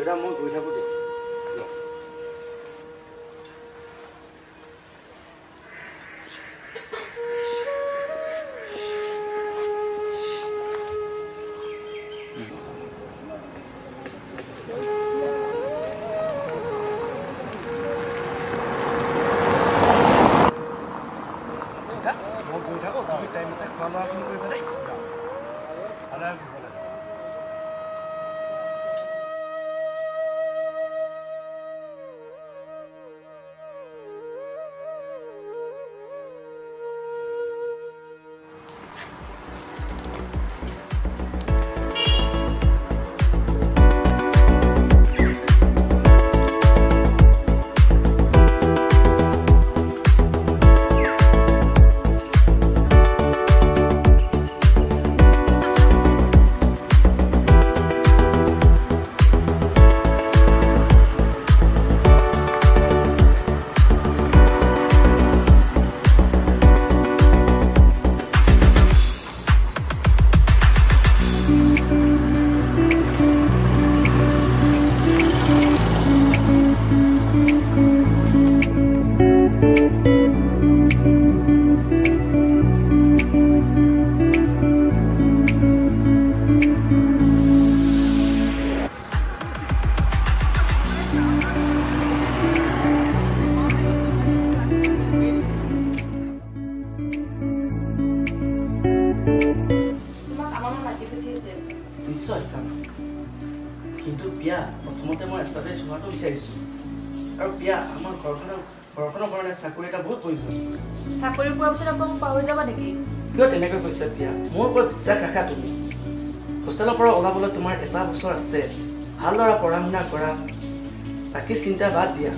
দাদা মই গৈ থাকোঁ দে কিন্তু বিয়া প্ৰথমতে মই এষ্টাব্লিছ হোৱাটো বিচাৰিছোঁ আৰু বিয়া আমাৰ ঘৰখনৰ কাৰণে চাকৰি এটা বহুত প্ৰয়োজন চাকৰি পোৱাৰ পিছত আপোনাক পাহৰি যাবা নেকি কিয় তেনেকৈ কৈছা বিয়া মোৰ ওপৰত বিশ্বাস ৰাখা তুমি হোষ্টেলৰ পৰা ওলাবলৈ তোমাৰ 1 বছৰ আছে ভালদৰে পঢ়া শুনা কৰা বাকী চিন্তা বাদ দিয়া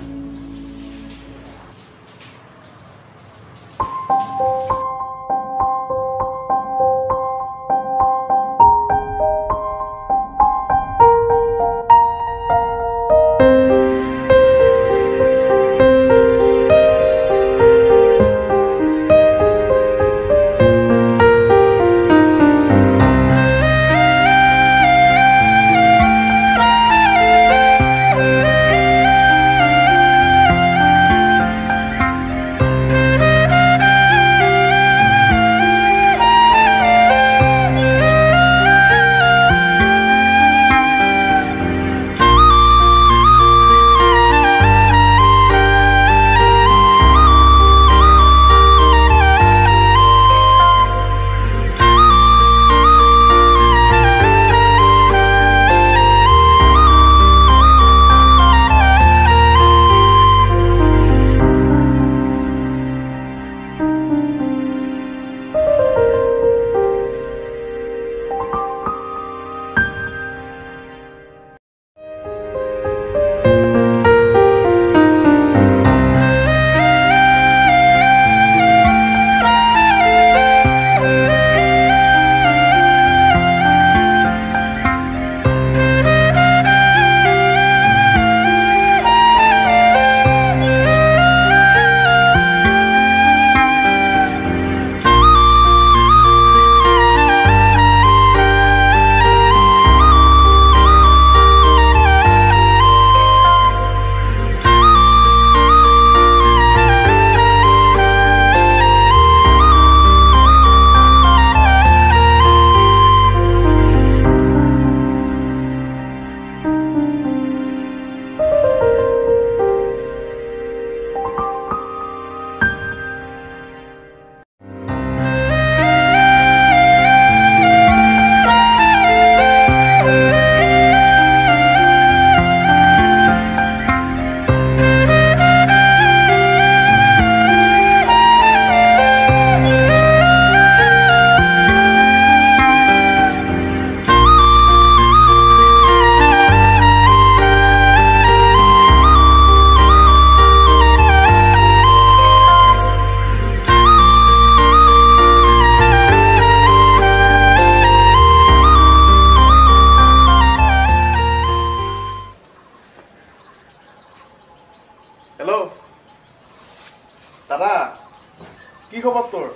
খবৰ তোৰ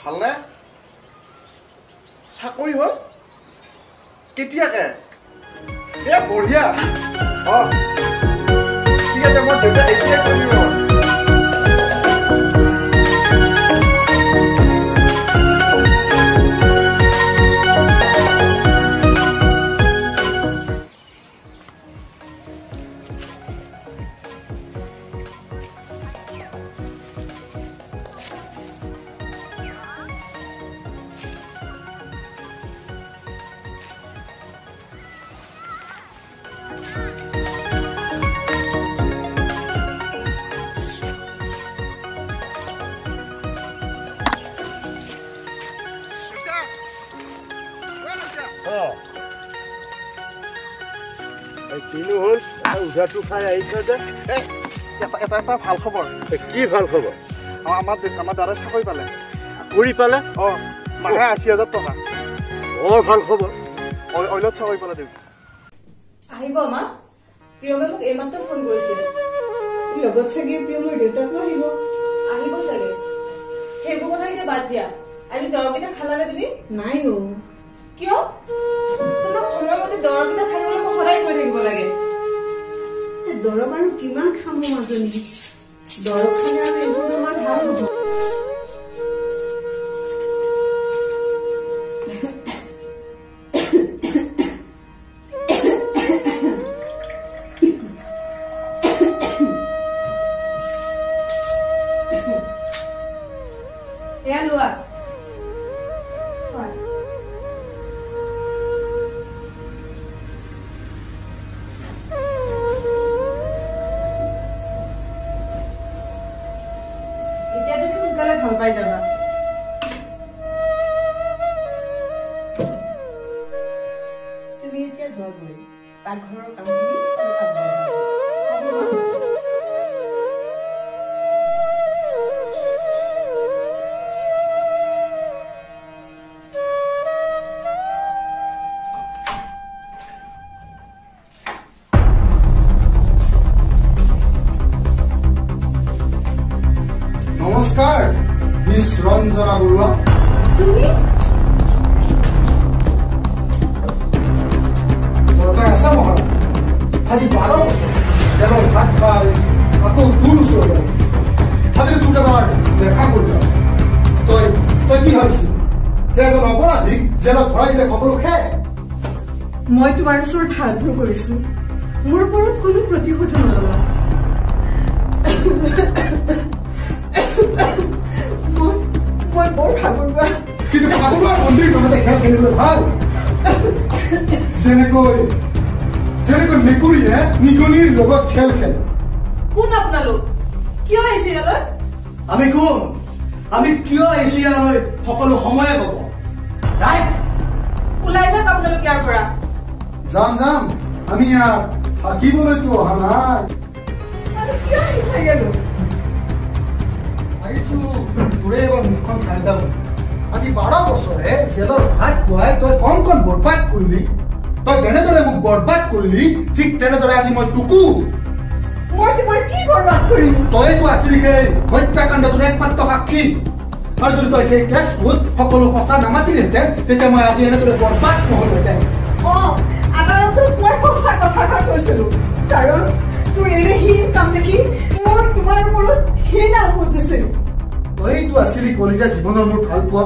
ভালনে চাকৰি হ'ল কেতিয়াকে বঢ়িয়া ঠিক আছে মই দেউতা এতিয়া কৰিম কিনো হ'ল উধাটো খাই আহিছ যে এটা ভাল খবৰ কি ভাল খবৰ আমাৰ দাদাই চাকৰি পালে কৰি পালে মাহে ৮০,০০০ টকা বৰ ভাল খবৰ অইলত চাকৰি পালে দেউতা আহিব মা প্ৰিয়মে মোক এইমাত্ৰ ফোন কৰিছিল লগত চাগে প্ৰিয়মৰ দেউতাকো আহিব আহিব চাগে সেইবোৰ কথা এতিয়া বাদ দিয়া আজি দৰৱকেইটা খালানে তুমি নাই কিয় তোমাক সময়মতে দৰৱকেইটা খাবলৈ মই সদায় কৈ থাকিব লাগে দৰৱ আৰু কিমান খাম মাজনী দৰৱ খালে আৰু এইবোৰ বেমাৰ ভাল হ'ব এয়া লোৱা এতিয়া তুমি সোনকালে ভাল পাই যাবা তুমি এতিয়া যোৱা গৈ পাকঘৰৰ কামখিনি অলপ আগবঢ়াবা নমস্কাৰ মিছ ৰঞ্জনা বৰুৱা তুমি দৰকাৰ আছে মহাৰাজ আজি 12 বছৰ জেলৰ ভাত খাই আকৌ তোৰ ওচৰলৈ খালি তোক এবাৰ দেখা কৰি যাওঁ তই কি ভাবিছিল যে এজন অপৰাধীক জেলত ভৰাই দিলে সকলো খায় মই তোমাৰ ওচৰত হাত জোৰ কৰিছো মোৰ ওপৰত কোনো প্ৰতিশোধ নলবা মই বৰ ভাগৰুৱা কিন্তু ভাগৰুৱা মন্দিৰ নহলে খেল খেলিবলৈ ভাল যেনেকৈ মেকুৰীয়ে নিগনিৰ লগত খেল খেলে কোন আপোনালোক কিয় আহিছে ইয়ালৈ আমি কোন আমি কিয় আহিছো ইয়ালৈ সকলো সময়ে ক'ব ওলাই যাওক আপোনালোক ইয়াৰ পৰা যাম আমি ইয়াত থাকিবলৈতো অহা নাই কিয় আহিছা ইয়ালৈ আহিছো তোৰে এবাৰ মুখখন চাই যাওঁ আজি 12 বছৰে জেলৰ ভাত খুৱাই তই কণ বৰবাদ কৰিলি তই যেনেদৰে মোক বৰবাদ কৰিলি ঠিক তেনেদৰে আজি মই তোকো মই তোমাৰ কি বৰবাদ কৰিম তইতো আছিলি সেই হত্যাকাণ্ডটোৰ একমাত্ৰ সাক্ষী আৰু যদি তই সেই কেছটোত সকলো সঁচা নামাতিলিহেঁতেন তেতিয়া মই আজি এনেদৰে বৰবাদ নহ'লহেঁতেন আদালতত মই সঁচা কথাষাৰ কৈছিলো কাৰণ তোৰ এনেহীন কাম দেখি মোৰ তোমাৰ ওপৰত ঘৃণা উপজিছিল তইতো আছিলি কলিজা জীৱনৰ মোৰ ভাল পোৱা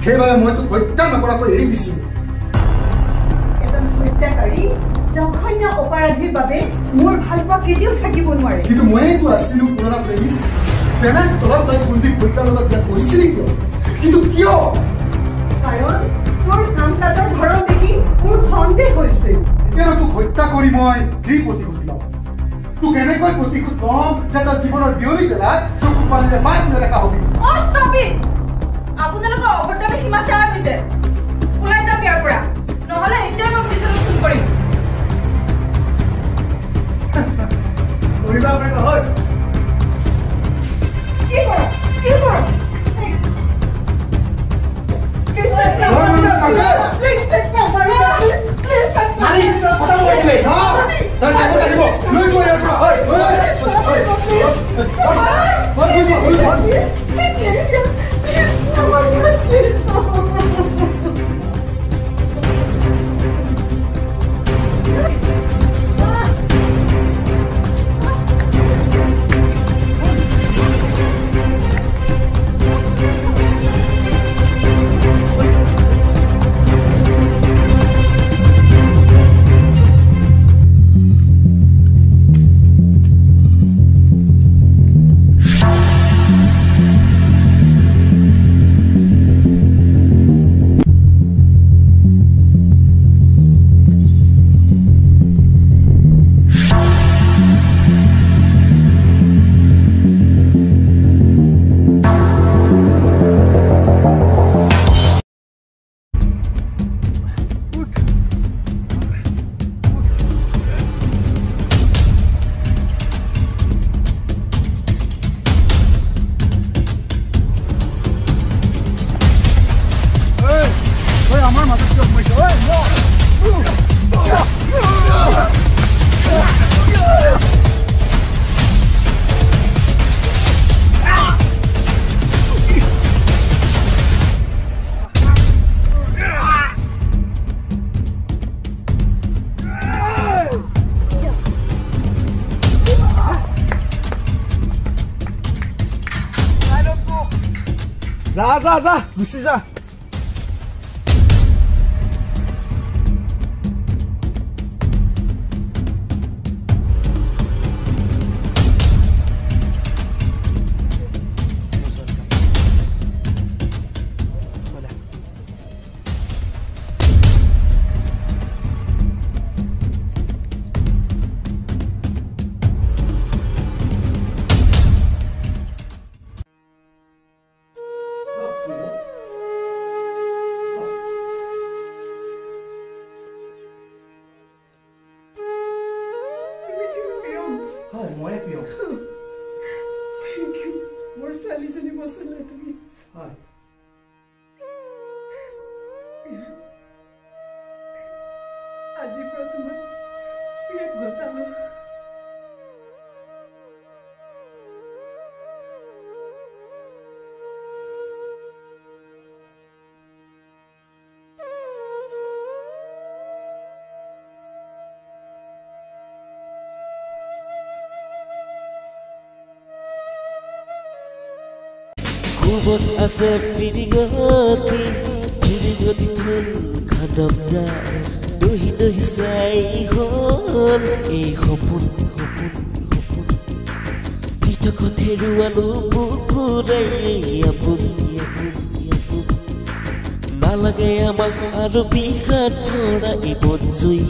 সেইবাবে মই তোক হত্যা নকৰাকৈ এৰি দিছিলো এজন হত্যাকাৰী জঘন্য অপৰাধীৰ বাবে মোৰ ভাল পোৱা কেতিয়াও থাকিব নোৱাৰে কিন্তু মইতো আছিলো পুৰণা প্ৰেমী তেনেস্থলত তই কুলদীপ হত্যাৰ লগত বিয়া কৰিছিলি কিয় কিন্তু কিয় কাৰণ তোৰ কাম কাজৰ ধৰণ দেখি মোৰ সন্দেহ হৈছিল এতিয়া তোক হত্যা কৰি মই কি প্ৰতিশোধ লম তোক এনেকৈ প্ৰতিশোধ ল'ম যে তই জীৱনৰ বিয়লি পেলাই চকু পানীৰে মাত নেদেখা হবি আপোনালোকৰ অভদ্ৰামী সীমা চেৰা হৈছে ওলাই যাওক ইয়াৰ পৰা নহলে এতিয়াই মই পুলিচলৈ ফোন কৰিম কৰিবা পাৰিবা হয় কি কৰ Please, যা যা যা গুচি যা হয় ময়ে প্ৰিয় থেংক ইউ মোৰ ছোৱালীজনী বচালা তুমি হয় আজিৰ পৰা তোমাক বিয়াত গতালো Kubot ase firingoti thul khadamna dohi sai hol ei hopun tita kotheru alu bukurai apun nalage amak aru bikhat thora ei bonjui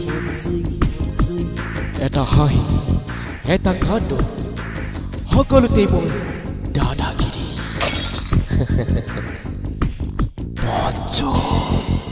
eta hai eta khado hokolutei mon dada Bonjui